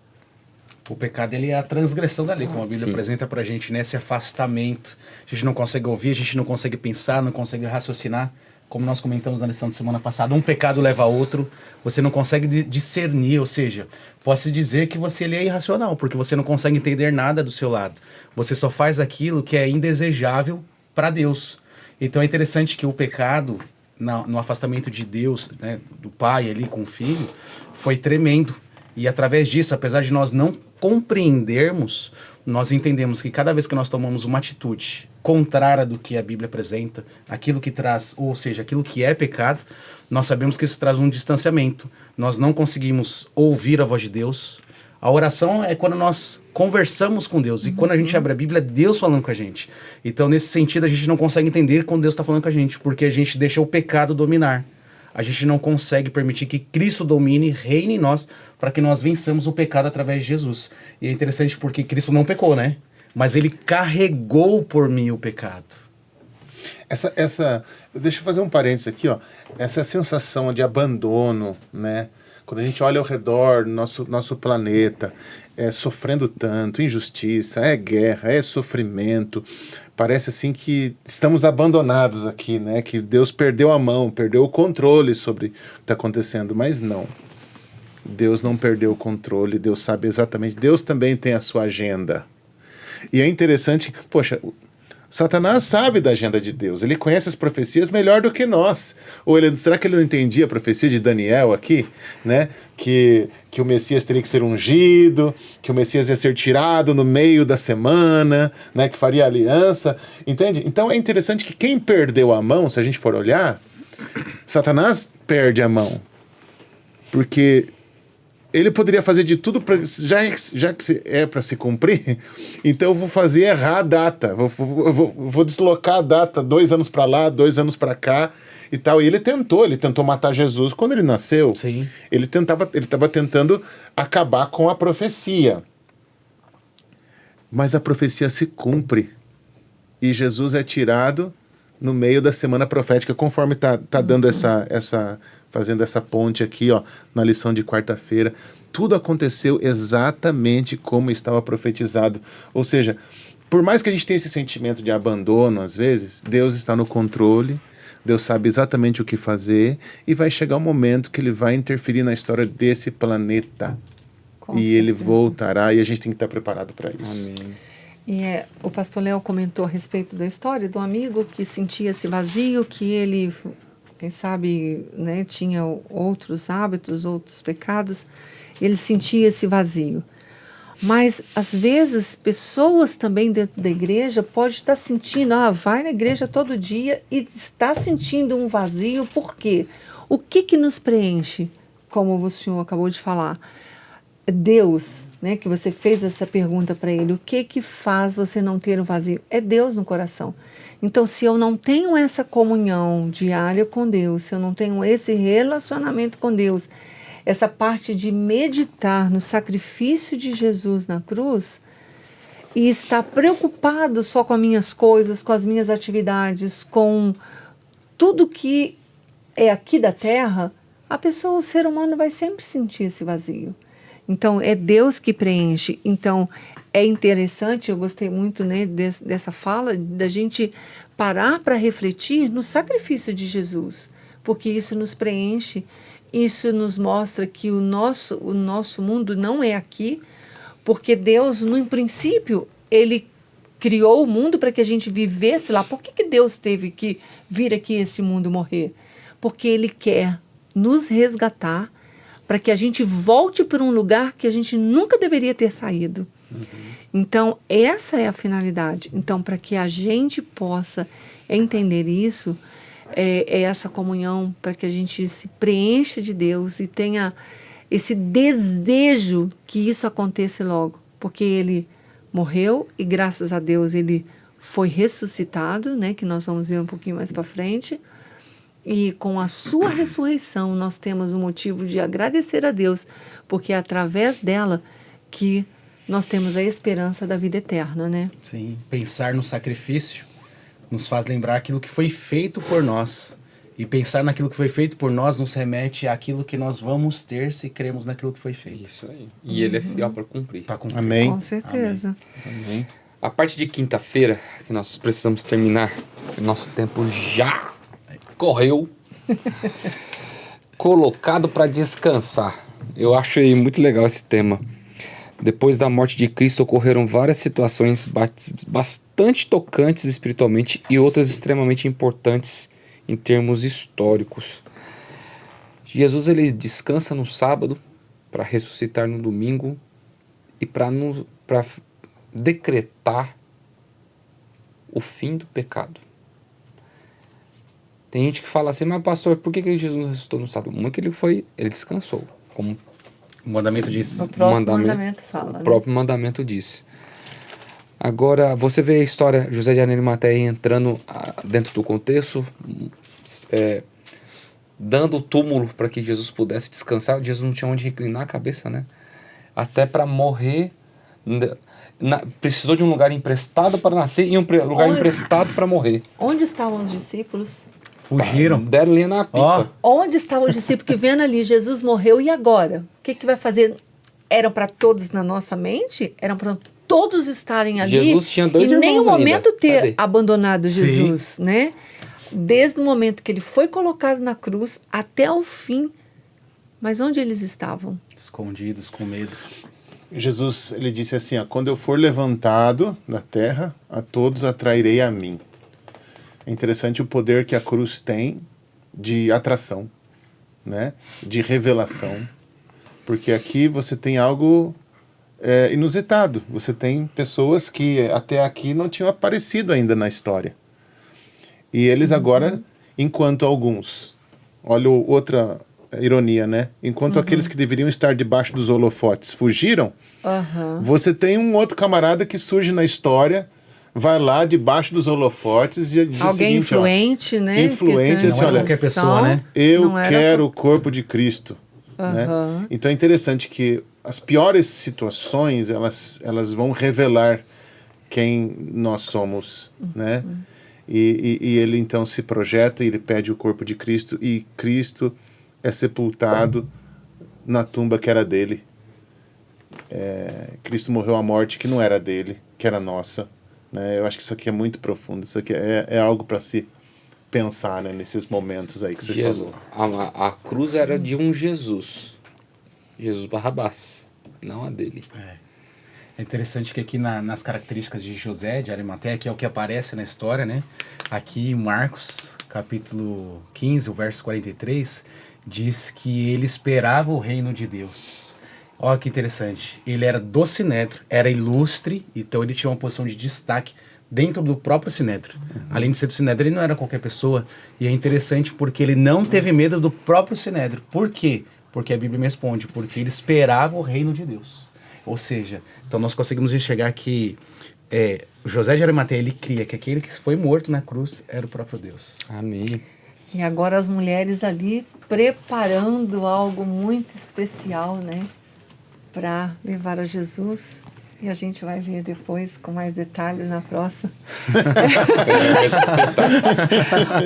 O pecado, ele é a transgressão da lei, como a Bíblia Sim. apresenta pra gente, né? Esse afastamento. A gente não consegue ouvir, a gente não consegue pensar, não consegue raciocinar. Como nós comentamos na lição de semana passada, um pecado leva a outro, você não consegue discernir, ou seja, pode-se dizer que você é irracional, porque você não consegue entender nada do seu lado. Você só faz aquilo que é indesejável para Deus. Então é interessante que o pecado, no afastamento de Deus, né, do pai ali com o filho, foi tremendo. E através disso, apesar de nós não compreendermos, nós entendemos que cada vez que nós tomamos uma atitude contrária do que a Bíblia apresenta, aquilo que traz, ou seja, aquilo que é pecado, nós sabemos que isso traz um distanciamento. Nós não conseguimos ouvir a voz de Deus. A oração é quando nós conversamos com Deus. E quando a gente abre a Bíblia, é Deus falando com a gente. Então, nesse sentido, a gente não consegue entender quando Deus está falando com a gente, porque a gente deixa o pecado dominar. A gente não consegue permitir que Cristo domine, reine em nós, para que nós vençamos o pecado através de Jesus. E é interessante porque Cristo não pecou, né? Mas ele carregou por mim o pecado. Deixa eu fazer um parênteses aqui, ó. Essa sensação de abandono, né? Quando a gente olha ao redor, nosso planeta, sofrendo tanto, injustiça, é guerra, é sofrimento, parece assim que estamos abandonados aqui, né? Que Deus perdeu a mão, perdeu o controle sobre o que está acontecendo, mas não. Deus não perdeu o controle, Deus sabe exatamente, Deus também tem a sua agenda. E é interessante, poxa, Satanás sabe da agenda de Deus, ele conhece as profecias melhor do que nós. Ou será que ele não entendia a profecia de Daniel aqui, né? Que o Messias teria que ser ungido, que o Messias ia ser tirado no meio da semana, né? Que faria aliança, entende? Então é interessante que quem perdeu a mão, se a gente for olhar, Satanás perde a mão, porque ele poderia fazer de tudo, já que é para se cumprir, então eu vou fazer errar a data, vou deslocar a data 2 anos para lá, 2 anos para cá e tal. E ele tentou matar Jesus quando ele nasceu. Sim. Ele estava tentando acabar com a profecia. Mas a profecia se cumpre e Jesus é tirado no meio da semana profética, conforme tá dando fazendo essa ponte aqui, ó, na lição de quarta-feira. Tudo aconteceu exatamente como estava profetizado. Ou seja, por mais que a gente tenha esse sentimento de abandono, às vezes, Deus está no controle, Deus sabe exatamente o que fazer, e vai chegar um momento que ele vai interferir na história desse planeta. Com e ele certeza. voltará, e a gente tem que estar preparado para isso. Amém. E o pastor Léo comentou a respeito da história do amigo que sentia esse vazio, que ele, quem sabe, né, tinha outros hábitos, outros pecados, ele sentia esse vazio. Mas, às vezes, pessoas também dentro da igreja podem estar sentindo, vai na igreja todo dia e está sentindo um vazio, por quê? O que nos preenche, como o senhor acabou de falar? Deus, né, que você fez essa pergunta para ele, o que faz você não ter um vazio? É Deus no coração. Então, se eu não tenho essa comunhão diária com Deus, se eu não tenho esse relacionamento com Deus, essa parte de meditar no sacrifício de Jesus na cruz e estar preocupado só com as minhas coisas, com as minhas atividades, com tudo que é aqui da terra, a pessoa, o ser humano vai sempre sentir esse vazio. Então, é Deus que preenche. Então, é interessante, eu gostei muito, né, dessa fala, da gente parar para refletir no sacrifício de Jesus, porque isso nos preenche, isso nos mostra que o nosso mundo não é aqui, porque Deus, no princípio, Ele criou o mundo para que a gente vivesse lá. Por que Deus teve que vir aqui esse mundo morrer? Porque Ele quer nos resgatar para que a gente volte para um lugar que a gente nunca deveria ter saído. Então, essa é a finalidade. Então, para que a gente possa entender isso, é essa comunhão, para que a gente se preencha de Deus e tenha esse desejo que isso aconteça logo. Porque Ele morreu e, graças a Deus, Ele foi ressuscitado, né, que nós vamos ver um pouquinho mais para frente. E com a sua ressurreição, nós temos um motivo de agradecer a Deus, porque é através dela que nós temos a esperança da vida eterna, né? Sim, pensar no sacrifício nos faz lembrar aquilo que foi feito por nós. E pensar naquilo que foi feito por nós nos remete àquilo que nós vamos ter se cremos naquilo que foi feito. Isso aí. E Ele é fiel para cumprir. Pra cumprir. Amém. Com certeza. Amém. A parte de quinta-feira, que nós precisamos terminar, nosso tempo já correu. Colocado para descansar. Eu achei muito legal esse tema. Depois da morte de Cristo ocorreram várias situações bastante tocantes espiritualmente e outras extremamente importantes em termos históricos. Jesus ele descansa no sábado para ressuscitar no domingo e para decretar o fim do pecado. Tem gente que fala assim, mas pastor, por que Jesus não ressuscitou no sábado? Muito que ele descansou, como O mandamento diz. O próximo mandamento fala, o né? próprio mandamento diz. Agora, você vê a história, José de Arimateia entrando dentro do contexto, dando o túmulo para que Jesus pudesse descansar. Jesus não tinha onde reclinar a cabeça, né? Até para morrer, precisou de um lugar emprestado para nascer e um lugar emprestado para morrer. Onde estavam os discípulos? Fugiram. Deram linha na pipa. Onde estavam os discípulos que vendo ali, Jesus morreu, e agora? O que vai fazer? Eram para todos na nossa mente? Eram para todos estarem ali? Jesus tinha dois e em irmãos nenhum momento ainda. ter Cadê? abandonado Sim. Jesus, né? Desde o momento que ele foi colocado na cruz até o fim. Mas onde eles estavam? Escondidos, com medo. Jesus, ele disse assim, ó, quando eu for levantado da terra, a todos atrairei a mim. É interessante o poder que a cruz tem de atração, né? De revelação. Porque aqui você tem algo inusitado. Você tem pessoas que até aqui não tinham aparecido ainda na história. E eles agora, enquanto alguns, olha outra ironia, né? Enquanto aqueles que deveriam estar debaixo dos holofotes fugiram, você tem um outro camarada que surge na história, vai lá debaixo dos holofotes e diz Alguém o seguinte, influente, né? influente, Que tem assim, olha, qualquer pessoa, né? eu Não era quero o corpo de Cristo. Né? Então é interessante que as piores situações, elas vão revelar quem nós somos, né? E ele então se projeta, ele pede o corpo de Cristo e Cristo é sepultado na tumba que era dele. Cristo morreu a morte que não era dele, que era nossa. Né? Eu acho que isso aqui é muito profundo, isso aqui é algo para se pensar, né, nesses momentos aí que você falou. A cruz era de um Jesus Barrabás, não a dele. É interessante que aqui nas características de José de Arimateia, que é o que aparece na história, né? Aqui em Marcos, capítulo 15, o verso 43, diz que ele esperava o reino de Deus. Olha que interessante. Ele era do Sinédrio, era ilustre, então ele tinha uma posição de destaque dentro do próprio Sinédrio. Além de ser do Sinédrio, ele não era qualquer pessoa. E é interessante porque ele não teve medo do próprio Sinédrio. Por quê? Porque a Bíblia me responde, porque ele esperava o reino de Deus. Ou seja, então nós conseguimos enxergar que José de Arimateia, ele cria que aquele que foi morto na cruz era o próprio Deus. Amém. E agora as mulheres ali preparando algo muito especial, né? Para levar a Jesus. E a gente vai ver depois com mais detalhes na próxima.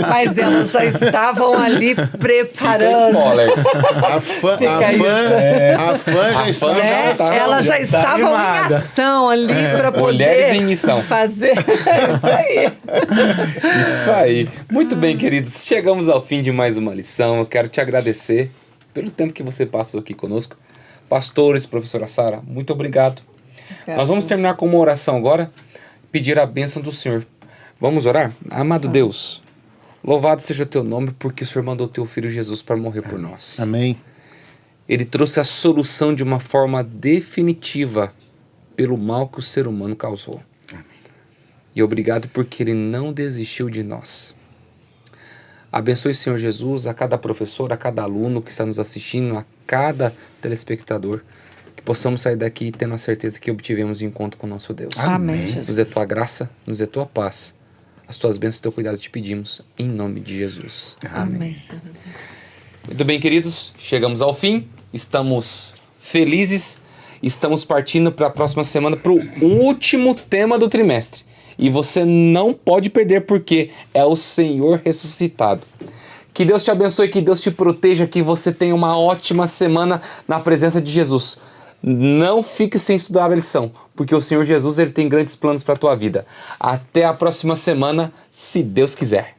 Mas elas já estavam ali Fica preparando. spoiler. A fã já estava. Né? Elas já estavam em animada. ação ali para poder Mulheres em missão. fazer isso aí. Isso aí. Muito bem, queridos. Chegamos ao fim de mais uma lição. Eu quero te agradecer pelo tempo que você passou aqui conosco. Pastores, professora Sara, muito obrigado. Nós vamos terminar com uma oração agora, pedir a bênção do Senhor. Vamos orar? Amado Deus, louvado seja o teu nome, porque o Senhor mandou teu Filho Jesus para morrer por nós. Amém. Ele trouxe a solução de uma forma definitiva pelo mal que o ser humano causou. E obrigado porque Ele não desistiu de nós. Abençoe, Senhor Jesus, a cada professor, a cada aluno que está nos assistindo, a cada telespectador, que possamos sair daqui tendo a certeza que obtivemos o encontro com o nosso Deus. Amém. Nos é tua graça, nos é tua paz. As tuas bênçãos e teu cuidado te pedimos, em nome de Jesus. Amém, Senhor. Muito bem, queridos, chegamos ao fim, estamos felizes, estamos partindo para a próxima semana para o último tema do trimestre. E você não pode perder porque é o Senhor ressuscitado. Que Deus te abençoe, que Deus te proteja, que você tenha uma ótima semana na presença de Jesus. Não fique sem estudar a lição, porque o Senhor Jesus ele tem grandes planos para a tua vida. Até a próxima semana, se Deus quiser.